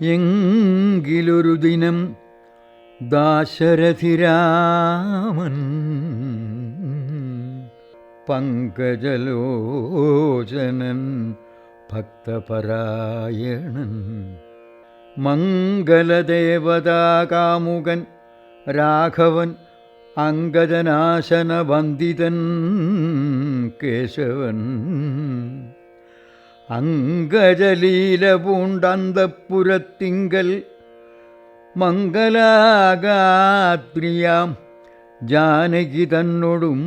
എങ്കിലൊരു ദിനം ദാശരഥിരാമൻ പങ്കജലോചനൻ ഭക്തപരായണൻ മംഗലദേവതാകാമുകൻ രാഘവൻ അംഗജനാശനവന്ദിതൻ കേശവൻ അംഗജലീല പൂണ്ടന്തപ്പുരത്തിങ്കൽ മംഗലാഗാത്രിയാം ജാനകി തന്നോടും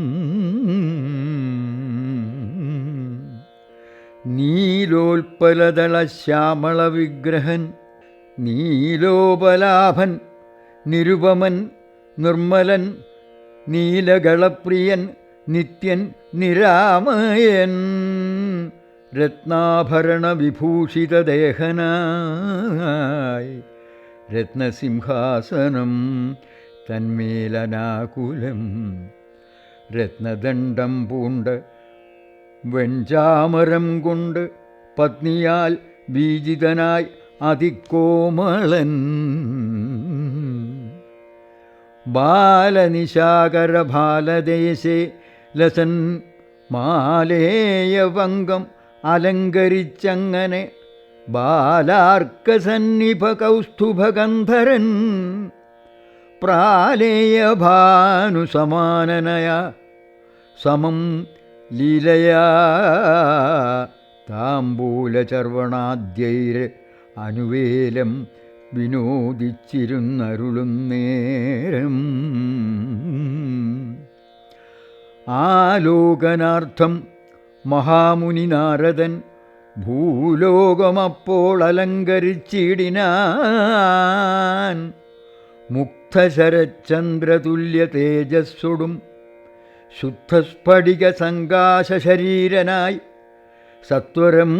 നീലോൽപലദള ശ്യാമള വിഗ്രഹൻ നീലോപലാഭൻ നിരുപമൻ നിർമ്മലൻ നീലകളപ്രിയൻ നിത്യൻ നിരാമയൻ രത്നാഭരണ വിഭൂഷിതദേഹനായി രത്നസിംഹാസനം തന്മേലനാകുലം രത്നദണ്ഡം പൂണ്ട് വെഞ്ചാമരം കൊണ്ട് പത്നിയാൽ ബീജിതനായി അതികോമളൻ ബാലനിശാകര ബാലദേശേ ലസൻ മാലേയവംഗം അലങ്കരിച്ചങ്ങനെ ബാലാർക്കസന്നിഭ കൗസ്തുഭഗന്ധരൻ പ്രാലേയഭാനുസമാനനയ സമം ലീലയാ താംബൂലചർവണാദ്യൈർ അനുവേലം വിനോദിച്ചിരുന്നരുളും നേരം ആലോകനാർത്ഥം മഹാമുനി നാരദൻ ഭൂലോകമപ്പോൾ അലങ്കരിച്ചിടിനാൻ മുക്തശരചന്ദ്രതുല്യ തേജസ്സൊടും ശുദ്ധസ്ഫടിക സങ്കാശരീരനായി സത്വരം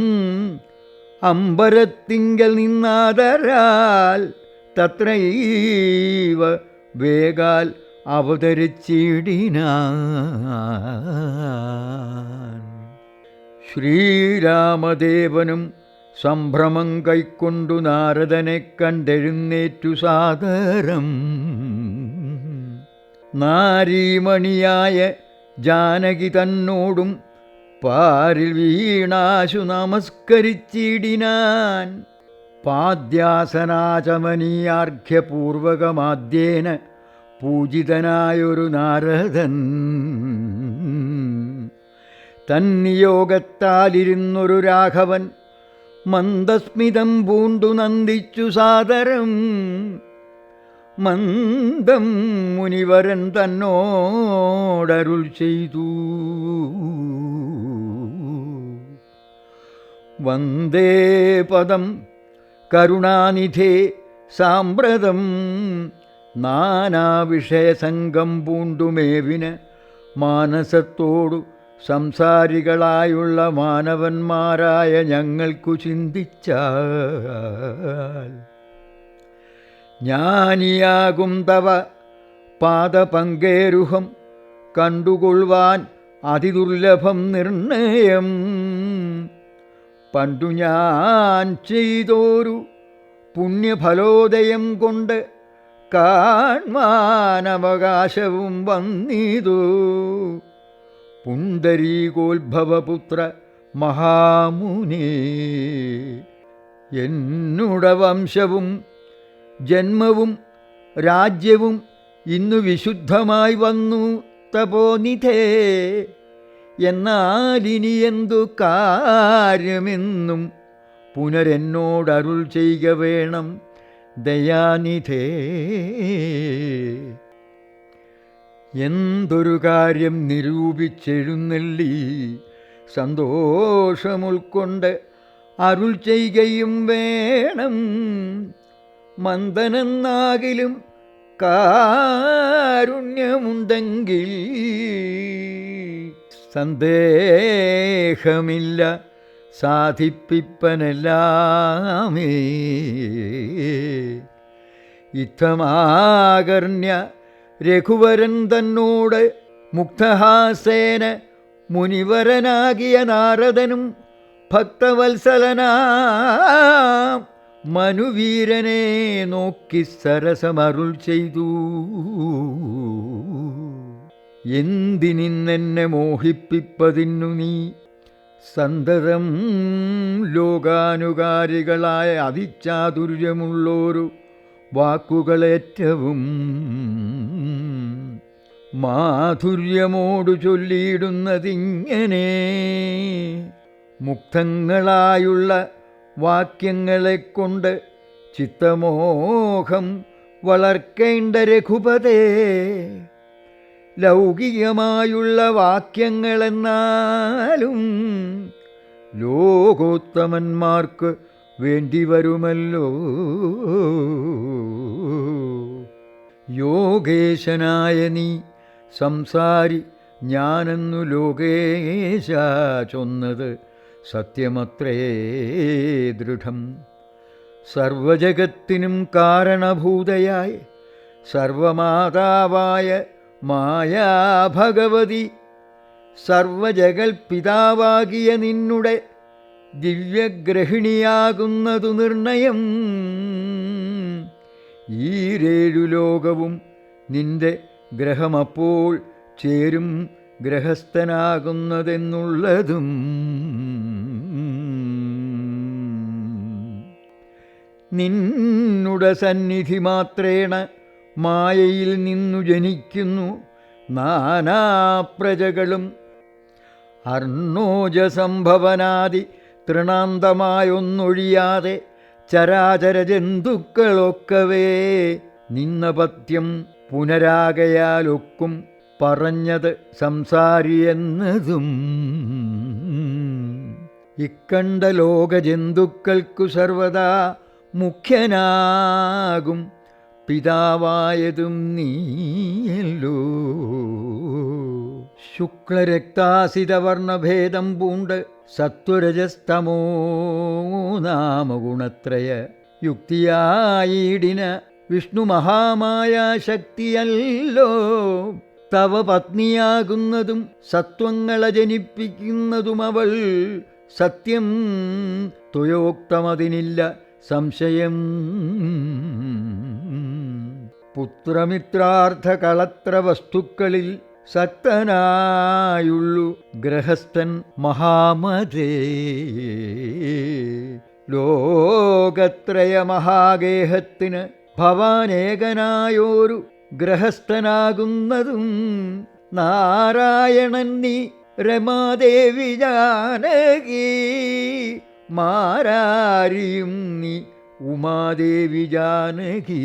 അമ്പരത്തിങ്കൽ നിന്നാദരാൽ തത്രൈവ വേഗാൽ അവതരിച്ചിടിനാൻ ശ്രീരാമദേവനും സംഭ്രമം കൈക്കൊണ്ടു നാരദനെ കണ്ടെഴുന്നേറ്റു സാദരം നാരീമണിയായ ജാനകി തന്നോടും പാരിൽ വീണാശു നമസ്കരിച്ചിടിനാൻ പാദ്യാസനാചമനീയാർഘ്യപൂർവകമാദ്യേന പൂജിതനായൊരു നാരദൻ തന്നിയോഗത്താലിരുന്നൊരു രാഘവൻ മന്ദസ്മിതം പൂണ്ടു നന്ദിച്ചു സാദരം മന്ദം മുനിവരൻ തന്നോടരുൾ ചെയ്തു വന്ദേ പദം കരുണാനിധേ സാമ്പ്രതം നാനാവിഷയസംഗം പൂണ്ടുമേവിന മാനസത്തോടു സംസാരികളായുള്ള മാനവന്മാരായ ഞങ്ങൾക്കു ചിന്തിച്ചാൽ ജ്ഞാനിയാകും തവ പാദപങ്കേരുഹം കണ്ടുകൊള്ളുവാൻ അതിദുർലഭം നിർണയം പണ്ടു ഞാൻ ചെയ്തോരു പുണ്യഫലോദയം കൊണ്ട് കാൺമാനവകാശവും വന്നിതു പുണ്ടരീകോത്ഭവപുത്ര മഹാമുനേ എന്നുടെ വംശവും ജന്മവും രാജ്യവും ഇന്നു വിശുദ്ധമായി വന്നു തപോനിധേ എന്നാലിനി എന്തു കാര്യമെന്നും പുനരെന്നോടരുൾ ചെയ്യുക വേണം ദയാനിധേ എന്തൊരു കാര്യം നിരൂപിച്ചെഴുന്നള്ളി സന്തോഷമുൾക്കൊണ്ട് അരുൾ ചെയ്യുകയും വേണം മന്ദനെന്നാകിലും കാരുണ്യമുണ്ടെങ്കിൽ സന്ദേഹമില്ല സാധിപ്പിപ്പനെല്ലാമേ ഇത്തമാകർണ്യ രഘുവരൻ തന്നോട് മുക്തഹാസേന മുനിവരനാകിയ നാരദനും ഭക്തവത്സലനാം മനുവീരനെ നോക്കി സരസമരുൾ ചെയ്തു. എന്തിനിന്നെന്നെ മോഹിപ്പിപ്പതിന്നു നീ സന്തതം ലോകാനുകാരികളായ അതിചാതുര്യമുള്ളോരു വാക്കുകളേറ്റവും മാധുര്യമോടു ചൊല്ലിയിടുന്നതിങ്ങനെ. മുക്തങ്ങളായുള്ള വാക്യങ്ങളെക്കൊണ്ട് ചിത്തമോഹം വളർക്കേണ്ട രഘുപതേ, ലൗകികമായുള്ള വാക്യങ്ങളെന്നാലും ലോകോത്തമന്മാർക്ക് വേണ്ടിവരുമല്ലോ. യോഗേശനായ നീ സംസാരി ഞാനെന്നു ലോകേശ ചൊന്നത് സത്യമത്രേ ദൃഢം. സർവജഗത്തിനും കാരണഭൂതയായി സർവമാതാവായ മായാഭഗവതി, സർവജഗൽപിതാവാകിയ നിന്നുടെ ദിവ്യഗ്രഹിണിയാകുന്നതു നിർണയം. ഈരേഴു ലോകവും നിന്റെ ഗ്രഹമപ്പോൾ ചേരും ഗ്രഹസ്ഥനാകുന്നതെന്നുള്ളതും. നിന്നുടെ സന്നിധി മാത്രേണ മായയിൽ നിന്നു ജനിക്കുന്നു നാനാപ്രജകളും. അർണോജസംഭവനാദി തൃണാന്തമായൊന്നൊഴിയാതെ ചരാചര ജന്തുക്കളൊക്കവേ നിന്നപത്യം പുനരാകയാലൊക്കും പറഞ്ഞത് സംസാരിയെന്നതും. ഇക്കണ്ട ലോകജന്തുക്കൾക്കു സർവദാ മുഖ്യനാകും പിതാവായതും നീയല്ലോ. ശുക്ലരക്താസിതവർണഭേദം പൂണ്ട് സത്വരജസ്തമോ നാമഗുണത്രയ യുക്തിയായിടിന വിഷ്ണു മഹാമായാശക്തിയല്ലോ. തവ പത്നിയാകുന്നതും സത്വങ്ങളെ ജനിപ്പിക്കുന്നതും അവൾ സത്യം ത്വയോക്തമതിനില്ല സംശയം. പുത്രമിത്രാർത്ഥ കളത്ര വസ്തുക്കളിൽ സക്തനായുള്ളു ഗ്രഹസ്ഥൻ മഹാമതേ. ലോകത്രയ മഹാഗേഹത്തിന് ഭവാനേകനായോരു ഗ്രഹസ്ഥനാകുന്നതും നാരായണൻ നീ രമാദേവി ജാനകി, മാരാരിയും നീ ഉമാദേവി ജാനകി.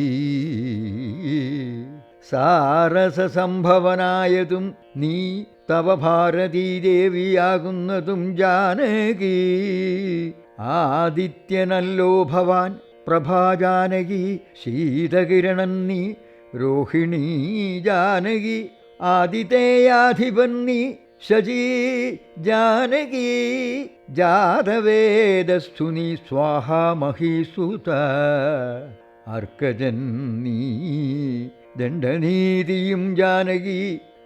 സാരസസംഭവനായതും നീ തവ ഭാരതീദേവിയാകുന്നതും ജാനകി. ആദിത്യനല്ലോ ഭവാൻ പ്രഭാജാനകി, ശീതകിരണൻ നീ രോഹിണീ ജാനകി. ആദിതേയാധിപൻ നീ ശചീ ജാനകി. ജാതവേദസ്തു നീ സ്വാഹാ മഹീസുത. അർക്കജൻ നീ ദണ്ഡനീതിയും ജാനകി.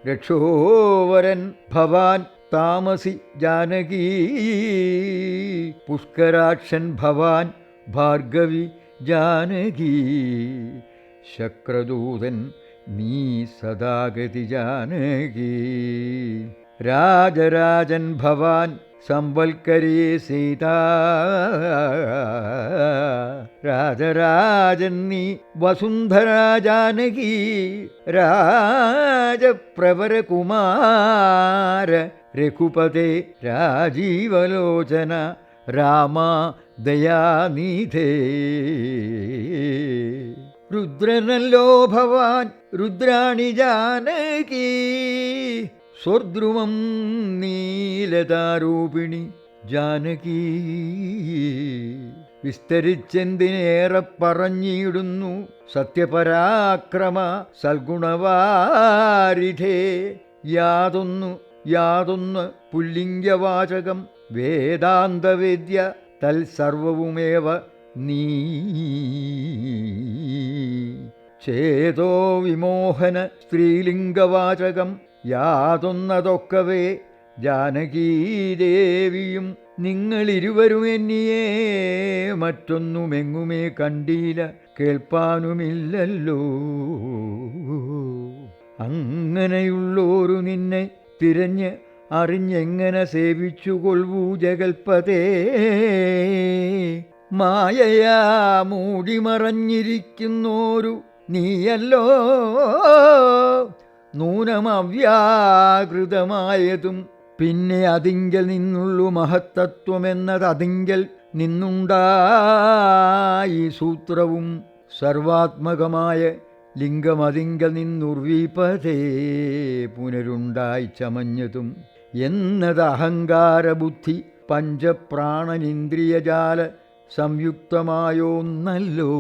രക്ഷോവരൻ ഭവാൻ താമസി ജാനകി. പുഷ്കരാക്ഷൻ ഭവാൻ ഭാർഗവി ജാനകി. ശക്രദൂതൻ നീ സദാഗതി ജാനകി. രാജരാജൻ ഭവാൻ സംവൽക്കരേ സീതാ. രാജരാജൻ നീ വസുന്ധരാ ജാനകി. രാജപ്രവരകുമാര രഘുപതേ രാജീവലോചന രാമ ദയാനിധേ. രുദ്രനല്ലോ ഭവാൻ രുദ്രാണി ജാനകി. സ്വർദ്രുമം നീലതാരൂപിണി ജാനകി. വിസ്തരിച്ചെന്തിനേറെ പറഞ്ഞിടുന്നു സത്യപരാക്രമ സൽഗുണവാരിധേ. യാതൊന്ന് പുല്ലിംഗവാചകം വേദാന്തവേദ്യ തൽസർവവുമേവ നീ. ചേതോ വിമോഹന സ്ത്രീലിംഗവാചകം യാതൊന്നതൊക്കവേ ജാനകീദേവിയും നിങ്ങളിരുവരും എന്നിയേ മറ്റൊന്നുമെങ്ങുമേ കണ്ടീല കേൾപ്പാനുമില്ലല്ലോ. അങ്ങനെയുള്ളോരു നിന്നെ തിരഞ്ഞ് അറിഞ്ഞെങ്ങനെ സേവിച്ചുകൊള്ളൂ ജഗൽപതേ. മായയാ മൂടിമറഞ്ഞിരിക്കുന്നോരു നീയല്ലോ നൂനമവ്യാകൃതമായതും. പിന്നെ അതിങ്കൽ നിന്നുള്ളു മഹത്തത്വമെന്നത് അതിങ്കൽ നിന്നുണ്ടായി സൂത്രവും. സർവാത്മകമായ ലിംഗമതിങ്കൽ നിന്നുർവീപതേ പുനരുണ്ടായി ചമഞ്ഞതും. എന്നത് അഹങ്കാരബുദ്ധി പഞ്ചപ്രാണനിന്ദ്രിയജാല സംയുക്തമായോന്നല്ലോ.